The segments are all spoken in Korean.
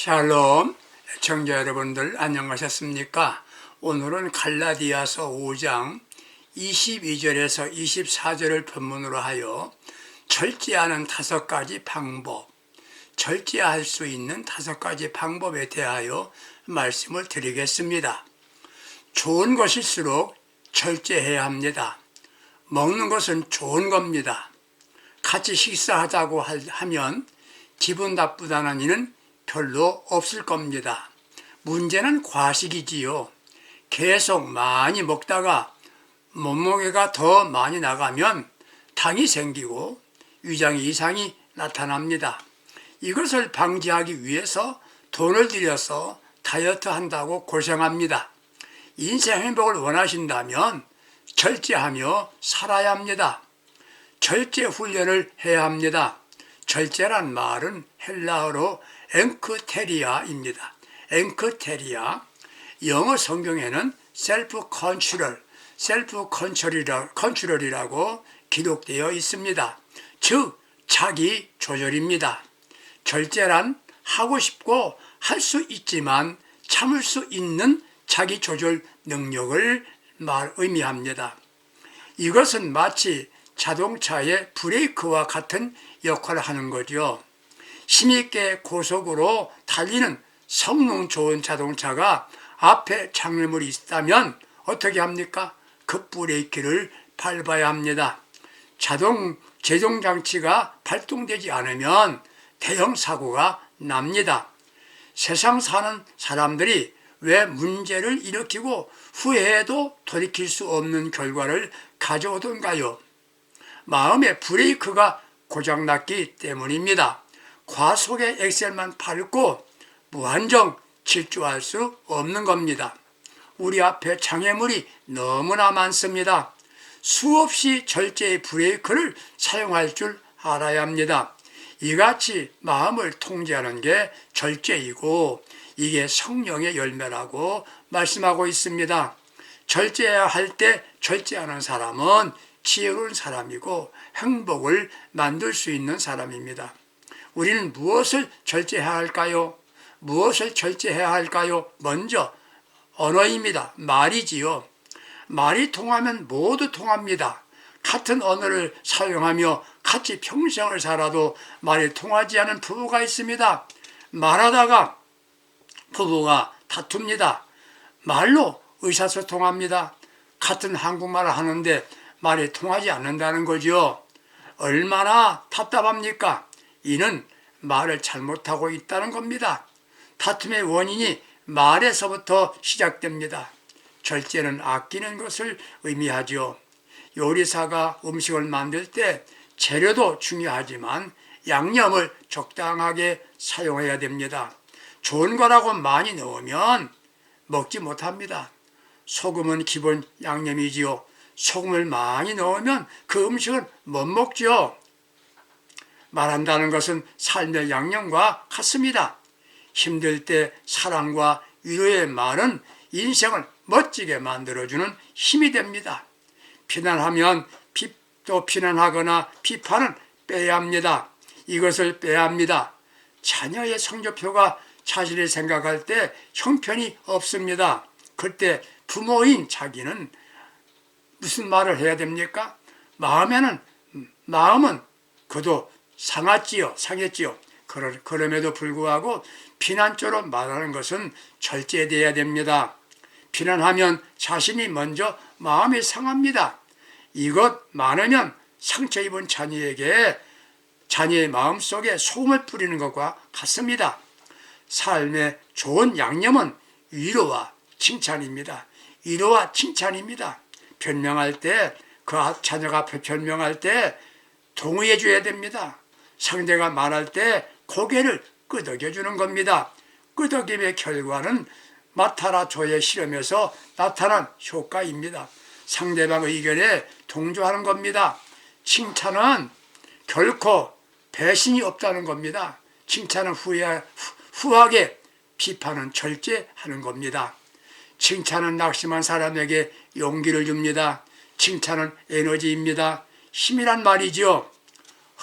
샬롬, 청자 여러분들 안녕하셨습니까? 오늘은 갈라디아서 5장 22절에서 24절을 본문으로 하여 절제하는 5가지 방법, 절제할 수 있는 5가지 방법에 대하여 말씀을 드리겠습니다. 좋은 것일수록 절제해야 합니다. 먹는 것은 좋은 겁니다. 같이 식사하자고 하면 기분 나쁘다는 이는 별로 없을 겁니다. 문제는 과식이지요. 계속 많이 먹다가 몸무게가 더 많이 나가면 당이 생기고 위장 이상이 나타납니다. 이것을 방지하기 위해서 돈을 들여서 다이어트 한다고 고생합니다. 인생 행복을 원하신다면 절제하며 살아야 합니다. 절제 훈련을 해야 합니다. 절제란 말은 헬라어로 엔크테리아입니다. 엔크테리아, 영어 성경에는 셀프 컨트롤이라고 기록되어 있습니다. 즉 자기 조절입니다. 절제란 하고 싶고 할 수 있지만 참을 수 있는 자기 조절 능력을 의미합니다. 이것은 마치 자동차의 브레이크와 같은 역할을 하는 거죠. 힘있게 고속으로 달리는 성능 좋은 자동차가 앞에 장애물이 있다면 어떻게 합니까? 급브레이크를 밟아야 합니다. 제동장치가 발동되지 않으면 대형 사고가 납니다. 세상 사는 사람들이 왜 문제를 일으키고 후회해도 돌이킬 수 없는 결과를 가져오던가요? 마음의 브레이크가 고장났기 때문입니다. 과속의 엑셀만 밟고 무한정 질주할 수 없는 겁니다. 우리 앞에 장애물이 너무나 많습니다. 수없이 절제의 브레이크를 사용할 줄 알아야 합니다. 이같이 마음을 통제하는 게 절제이고 이게 성령의 열매라고 말씀하고 있습니다. 절제해야 할 때 절제하는 사람은 지혜로운 사람이고 행복을 만들 수 있는 사람입니다. 우리는 무엇을 절제해야 할까요? 무엇을 절제해야 할까요? 먼저 언어입니다. 말이지요. 말이 통하면 모두 통합니다. 같은 언어를 사용하며 같이 평생을 살아도 말이 통하지 않은 부부가 있습니다. 말하다가 부부가 다툽니다. 말로 의사소통합니다. 같은 한국말을 하는데 말이 통하지 않는다는 거죠. 얼마나 답답합니까? 이는 말을 잘못하고 있다는 겁니다. 다툼의 원인이 말에서부터 시작됩니다. 절제는 아끼는 것을 의미하죠. 요리사가 음식을 만들 때 재료도 중요하지만 양념을 적당하게 사용해야 됩니다. 좋은 거라고 많이 넣으면 먹지 못합니다. 소금은 기본 양념이지요. 소금을 많이 넣으면 그 음식은 못 먹죠. 말한다는 것은 삶의 양념과 같습니다. 힘들 때 사랑과 위로의 말은 인생을 멋지게 만들어주는 힘이 됩니다. 비난하면 또 비난하거나 비판은 빼야 합니다. 이것을 빼야 합니다. 자녀의 성적표가 자신이 생각할 때 형편이 없습니다. 그때 부모인 자기는 무슨 말을 해야 됩니까? 마음은 그도 상했지요. 그럼에도 불구하고 비난조로 말하는 것은 절제되어야 됩니다. 비난하면 자신이 먼저 마음이 상합니다. 이것 많으면 상처 입은 자녀의 마음속에 소금을 뿌리는 것과 같습니다. 삶의 좋은 양념은 위로와 칭찬입니다. 위로와 칭찬입니다. 변명할 때, 그 자녀가 변명할 때 동의해 줘야 됩니다. 상대가 말할 때 고개를 끄덕여 주는 겁니다. 끄덕임의 결과는 마타라조의 실험에서 나타난 효과입니다. 상대방 의견에 동조하는 겁니다. 칭찬은 결코 배신이 없다는 겁니다. 칭찬은 후하게, 비판은 절제하는 겁니다. 칭찬은 낙심한 사람에게 용기를 줍니다. 칭찬은 에너지입니다. 힘이란 말이죠.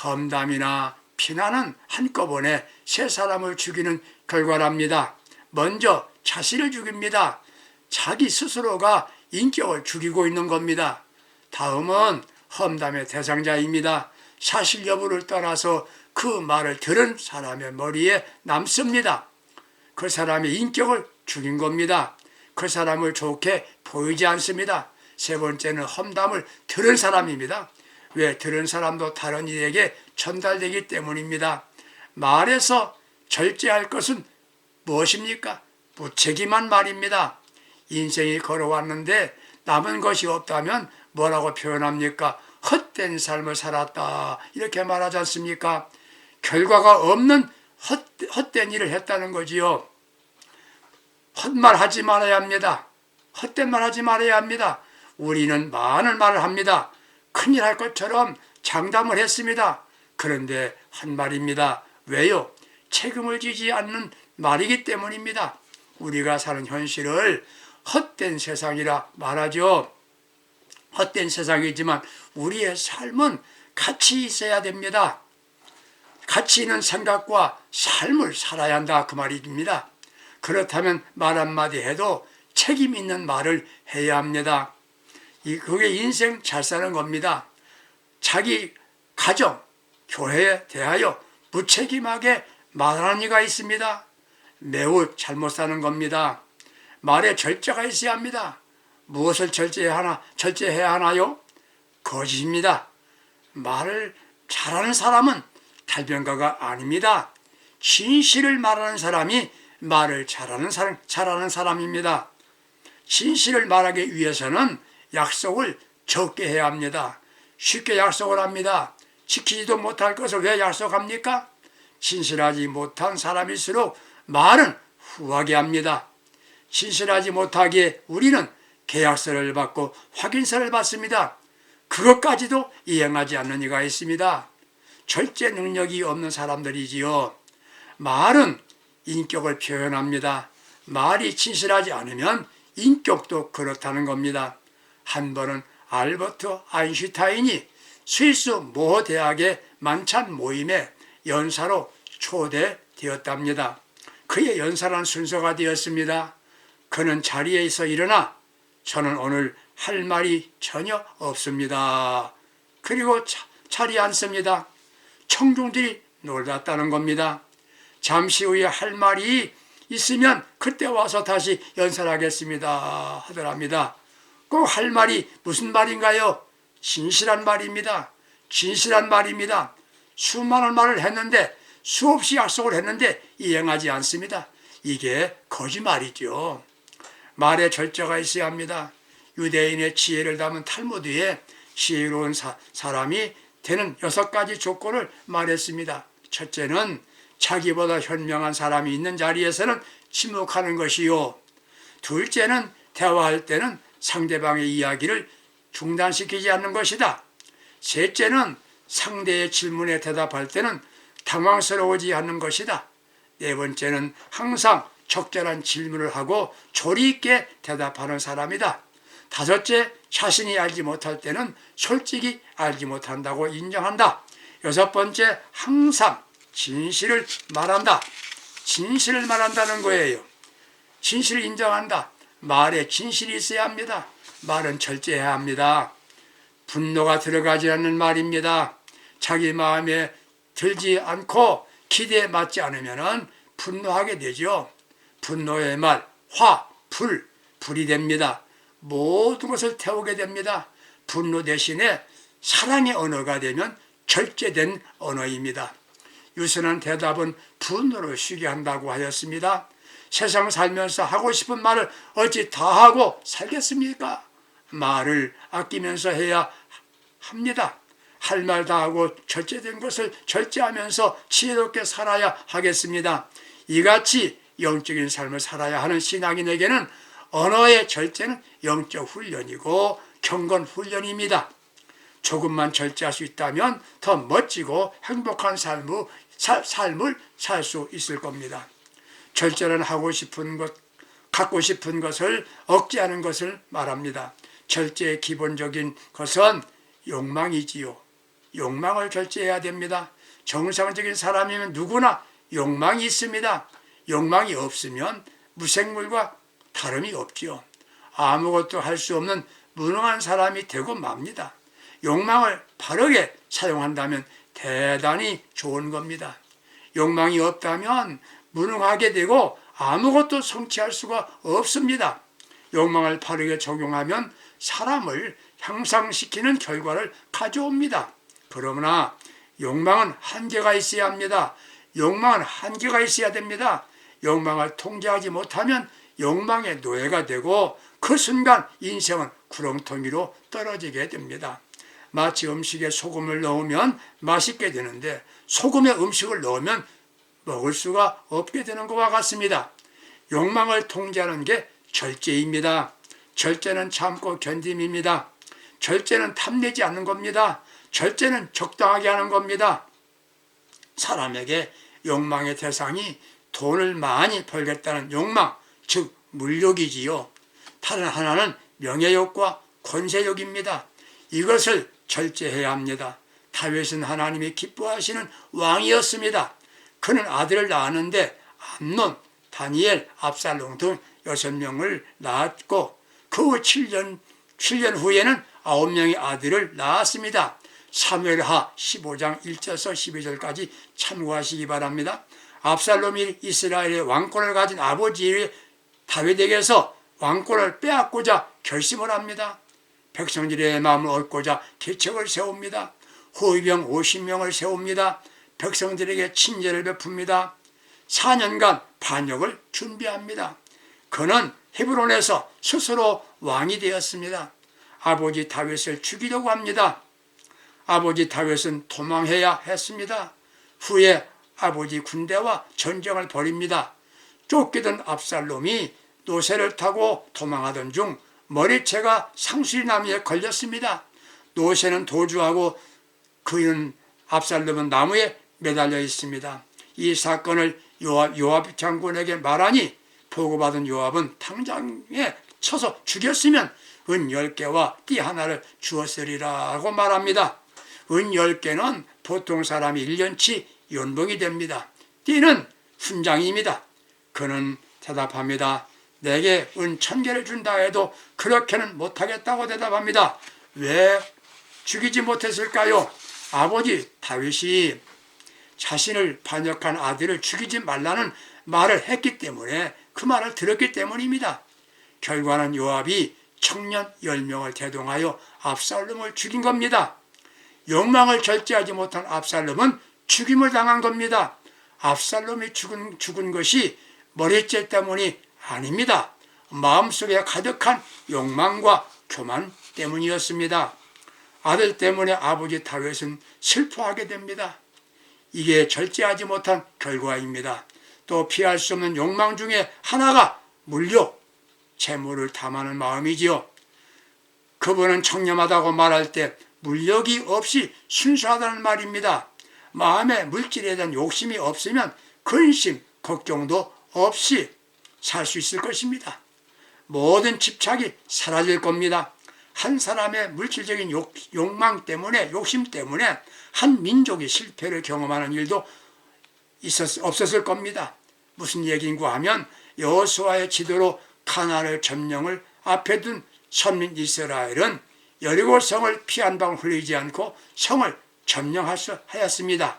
험담이나 피난은 한꺼번에 세 사람을 죽이는 결과랍니다. 먼저 자신을 죽입니다. 자기 스스로가 인격을 죽이고 있는 겁니다. 다음은 험담의 대상자입니다. 사실 여부를 떠나서 그 말을 들은 사람의 머리에 남습니다. 그 사람의 인격을 죽인 겁니다. 그 사람을 좋게 보이지 않습니다. 세 번째는 험담을 들은 사람입니다. 왜? 들은 사람도 다른 이에게 전달되기 때문입니다. 말에서 절제할 것은 무엇입니까? 무책임한 말입니다. 인생이 걸어왔는데 남은 것이 없다면 뭐라고 표현합니까? 헛된 삶을 살았다, 이렇게 말하지 않습니까? 결과가 없는 헛된 일을 했다는 거지요. 헛말 하지 말아야 합니다. 헛된 말 하지 말아야 합니다. 우리는 많은 말을 합니다. 큰일 할 것처럼 장담을 했습니다. 그런데 한 말입니다. 왜요? 책임을 지지 않는 말이기 때문입니다. 우리가 사는 현실을 헛된 세상이라 말하죠. 헛된 세상이지만 우리의 삶은 가치 있어야 됩니다. 가치 있는 생각과 삶을 살아야 한다, 그 말입니다. 그렇다면 말 한마디 해도 책임 있는 말을 해야 합니다. 그게 인생 잘 사는 겁니다. 자기 가정, 교회에 대하여 무책임하게 말하는 이가 있습니다. 매우 잘못 사는 겁니다. 말에 절제가 있어야 합니다. 무엇을 절제해야 하나요? 거짓입니다. 말을 잘하는 사람은 탈변가가 아닙니다. 진실을 말하는 사람이 말을 잘하는 사람입니다. 진실을 말하기 위해서는 약속을 적게 해야 합니다. 쉽게 약속을 합니다. 지키지도 못할 것을 왜 약속합니까? 진실하지 못한 사람일수록 말은 후하게 합니다. 진실하지 못하기에 우리는 계약서를 받고 확인서를 받습니다. 그것까지도 이행하지 않는 이가 있습니다. 절제 능력이 없는 사람들이지요. 말은 인격을 표현합니다. 말이 진실하지 않으면 인격도 그렇다는 겁니다. 한 번은 알버트 아인슈타인이 스위스 모 대학의 만찬 모임에 연사로 초대되었답니다. 그의 연사란 순서가 되었습니다. 그는 자리에서 일어나 저는 오늘 할 말이 전혀 없습니다. 그리고 자리에 앉습니다. 청중들이 놀랐다는 겁니다. 잠시 후에 할 말이 있으면 그때 와서 다시 연설을 하겠습니다 하더랍니다. 꼭 할 말이 무슨 말인가요? 진실한 말입니다. 진실한 말입니다. 수많은 말을 했는데 수없이 약속을 했는데 이행하지 않습니다. 이게 거짓말이죠. 말에 절제가 있어야 합니다. 유대인의 지혜를 담은 탈무드에 지혜로운 사람이 되는 6가지 조건을 말했습니다. 첫째는 자기보다 현명한 사람이 있는 자리에서는 침묵하는 것이요. 둘째는 대화할 때는 상대방의 이야기를 중단시키지 않는 것이다. 셋째는 상대의 질문에 대답할 때는 당황스러워지 않는 것이다. 네 번째는 항상 적절한 질문을 하고 조리 있게 대답하는 사람이다. 다섯째, 자신이 알지 못할 때는 솔직히 알지 못한다고 인정한다. 여섯 번째, 항상 진실을 말한다. 진실을 말한다는 거예요. 진실을 인정한다. 말에 진실이 있어야 합니다. 말은 절제해야 합니다. 분노가 들어가지 않는 말입니다. 자기 마음에 들지 않고 기대에 맞지 않으면 분노하게 되죠. 분노의 말, 불이 됩니다. 모든 것을 태우게 됩니다. 분노 대신에 사랑의 언어가 되면 절제된 언어입니다. 유순한 대답은 분노를 쉬게 한다고 하였습니다. 세상 살면서 하고 싶은 말을 어찌 다 하고 살겠습니까? 말을 아끼면서 해야 합니다. 할 말 다 하고 절제된 것을 절제하면서 지혜롭게 살아야 하겠습니다. 이같이 영적인 삶을 살아야 하는 신앙인에게는 언어의 절제는 영적 훈련이고 경건 훈련입니다. 조금만 절제할 수 있다면 더 멋지고 행복한 삶을 살 수 있을 겁니다. 절제는 하고 싶은 것, 갖고 싶은 것을 억제하는 것을 말합니다. 절제의 기본적인 것은 욕망이지요. 욕망을 절제해야 됩니다. 정상적인 사람이면 누구나 욕망이 있습니다. 욕망이 없으면 무생물과 다름이 없지요. 아무것도 할 수 없는 무능한 사람이 되고 맙니다. 욕망을 바르게 사용한다면 대단히 좋은 겁니다. 욕망이 없다면 무능하게 되고 아무것도 성취할 수가 없습니다. 욕망을 바르게 적용하면 사람을 향상시키는 결과를 가져옵니다. 그러나 욕망은 한계가 있어야 합니다. 욕망은 한계가 있어야 됩니다. 욕망을 통제하지 못하면 욕망의 노예가 되고 그 순간 인생은 구렁텅이로 떨어지게 됩니다. 마치 음식에 소금을 넣으면 맛있게 되는데 소금에 음식을 넣으면 먹을 수가 없게 되는 것과 같습니다. 욕망을 통제하는 게 절제입니다. 절제는 참고 견딤입니다. 절제는 탐내지 않는 겁니다. 절제는 적당하게 하는 겁니다. 사람에게 욕망의 대상이 돈을 많이 벌겠다는 욕망, 즉 물욕이지요. 다른 하나는 명예욕과 권세욕입니다. 이것을 절제해야 합니다. 다윗은 하나님이 기뻐하시는 왕이었습니다. 그는 아들을 낳았는데 암논, 다니엘, 압살롬 등 6명을 낳았고 그 후 7년 후에는 9명의 아들을 낳았습니다. 사무엘하 15장 1절에서 12절까지 참고하시기 바랍니다. 압살롬이 이스라엘의 왕권을 가진 아버지 다윗에게서 왕권을 빼앗고자 결심을 합니다. 백성들의 마음을 얻고자 계책을 세웁니다. 호위병 50명을 세웁니다. 백성들에게 친절을 베풉니다. 4년간 반역을 준비합니다. 그는 헤브론에서 스스로 왕이 되었습니다. 아버지 다윗을 죽이려고 합니다. 아버지 다윗은 도망해야 했습니다. 후에 아버지 군대와 전쟁을 벌입니다. 쫓기던 압살롬이 노새를 타고 도망하던 중 머리채가 상수리나무에 걸렸습니다. 노새는 도주하고 그는 압살롬은 나무에 매달려 있습니다. 이 사건을 요압 장군에게 말하니 보고받은 요압은 당장에 쳐서 죽였으면 은 10개와 띠 하나를 주었으리라고 말합니다. 은 10개는 보통 사람이 1년치 연봉이 됩니다. 띠는 훈장입니다. 그는 대답합니다. 내게 은 1000개를 준다 해도 그렇게는 못하겠다고 대답합니다. 왜 죽이지 못했을까요? 아버지 다윗이 자신을 반역한 아들을 죽이지 말라는 말을 했기 때문에 그 말을 들었기 때문입니다. 결과는 요압이 청년 10명을 대동하여 압살롬을 죽인 겁니다. 욕망을 절제하지 못한 압살롬은 죽임을 당한 겁니다. 압살롬이 죽은 것이 머리채 때문이 아닙니다. 마음속에 가득한 욕망과 교만 때문이었습니다. 아들 때문에 아버지 다윗은 슬퍼하게 됩니다. 이게 절제하지 못한 결과입니다. 또 피할 수 없는 욕망 중에 하나가 물욕, 재물을 탐하는 마음이지요. 그분은 청렴하다고 말할 때 물욕이 없이 순수하다는 말입니다. 마음에 물질에 대한 욕심이 없으면 근심, 걱정도 없이 살 수 있을 것입니다. 모든 집착이 사라질 겁니다. 한 사람의 물질적인 욕망 때문에, 욕심 때문에 한 민족이 실패를 경험하는 일도 없었을 겁니다. 무슨 얘기인가 하면 여호수아의 지도로 가나안을 점령을 앞에 둔 선민 이스라엘은 여리고 성을 피 한 방울 흘리지 않고 성을 점령하였습니다.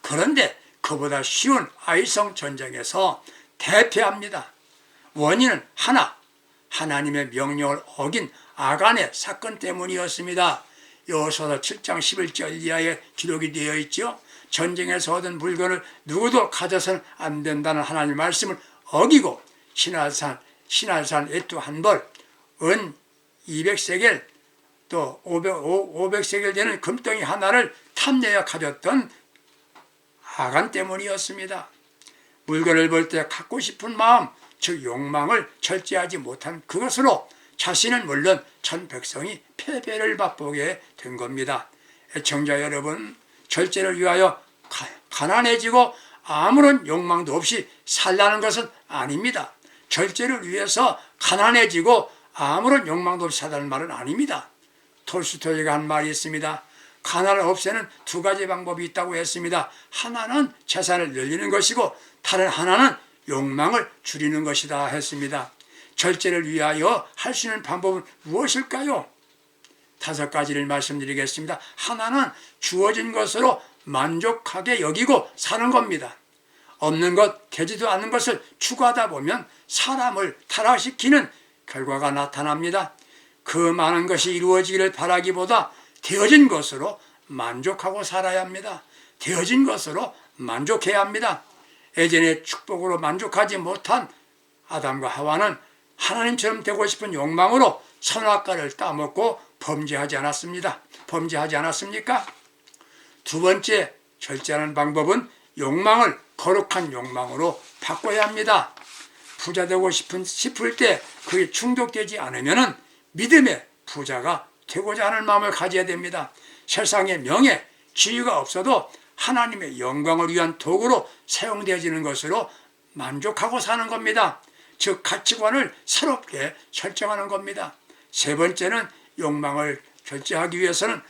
그런데 그보다 쉬운 아이성 전쟁에서 대패합니다. 원인은 하나님의 명령을 어긴 아간의 사건 때문이었습니다. 여호수아 7장 11절 이하에 기록이 되어 있죠. 전쟁에서 얻은 물건을 누구도 가져서는 안 된다는 하나님의 말씀을 어기고 신할산 애투 한 벌, 은 200세겔, 또 500세겔 되는 금덩이 하나를 탐내어 가졌던 아간 때문이었습니다. 물건을 볼 때 갖고 싶은 마음, 즉 욕망을 절제하지 못한 그것으로 자신은 물론 전 백성이 패배를 맛보게 된 겁니다. 애청자 여러분, 절제를 위하여 가난해지고 아무런 욕망도 없이 살라는 것은 아닙니다. 절제를 위해서 가난해지고 아무런 욕망도 없이 살라는 말은 아닙니다. 톨스토이가 한 말이 있습니다. 가난을 없애는 두 가지 방법이 있다고 했습니다. 하나는 재산을 늘리는 것이고 다른 하나는 욕망을 줄이는 것이다 했습니다. 절제를 위하여 할 수 있는 방법은 무엇일까요? 5가지를 말씀드리겠습니다. 하나는 주어진 것으로 만족하게 여기고 사는 겁니다. 없는 것, 되지도 않는 것을 추구하다 보면 사람을 타락시키는 결과가 나타납니다. 그 많은 것이 이루어지기를 바라기보다 되어진 것으로 만족하고 살아야 합니다. 되어진 것으로 만족해야 합니다. 예전에 축복으로 만족하지 못한 아담과 하와는 하나님처럼 되고 싶은 욕망으로 선악과를 따먹고 범죄하지 않았습니까? 두 번째, 절제하는 방법은 욕망을 거룩한 욕망으로 바꿔야 합니다. 부자 되고 싶을 때 그게 중독되지 않으면 믿음의 부자가 되고자 하는 마음을 가져야 됩니다. 세상에 명예, 지위가 없어도 하나님의 영광을 위한 도구로 사용되어지는 것으로 만족하고 사는 겁니다. 즉 가치관을 새롭게 설정하는 겁니다. 세 번째는 욕망을 절제하기 위해서는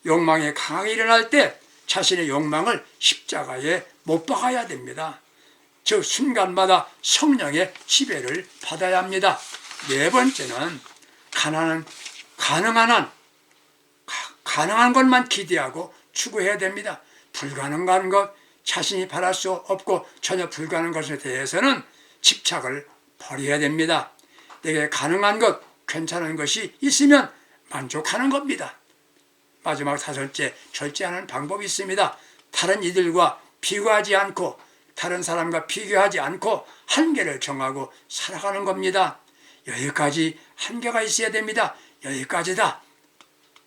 욕망이 강하게 일어날 때 자신의 욕망을 십자가에 못 박아야 됩니다. 즉 순간마다 성령의 지배를 받아야 합니다. 네 번째는 가능한 것만 기대하고 추구해야 됩니다. 불가능한 것, 자신이 바랄 수 없고 전혀 불가능한 것에 대해서는 집착을 버려야 됩니다. 내게 가능한 것, 괜찮은 것이 있으면 만족하는 겁니다. 마지막 5째, 절제하는 방법이 있습니다. 다른 이들과 비교하지 않고 다른 사람과 비교하지 않고 한계를 정하고 살아가는 겁니다. 여기까지 한계가 있어야 됩니다. 여기까지다.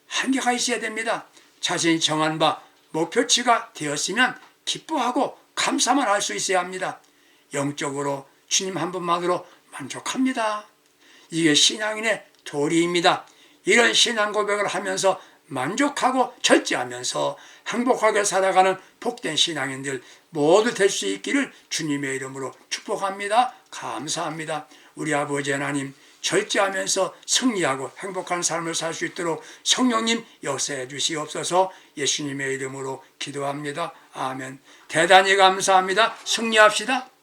한계가 있어야 됩니다. 자신이 정한 바 목표치가 되었으면 기뻐하고 감사만 할 수 있어야 합니다. 영적으로 주님 한 분만으로 만족합니다. 이게 신앙인의 도리입니다. 이런 신앙 고백을 하면서 만족하고 절제하면서 행복하게 살아가는 복된 신앙인들 모두 될 수 있기를 주님의 이름으로 축복합니다. 감사합니다. 우리 아버지 하나님, 절제하면서 승리하고 행복한 삶을 살 수 있도록 성령님 역사해 주시옵소서. 예수님의 이름으로 기도합니다. 아멘. 대단히 감사합니다. 승리합시다.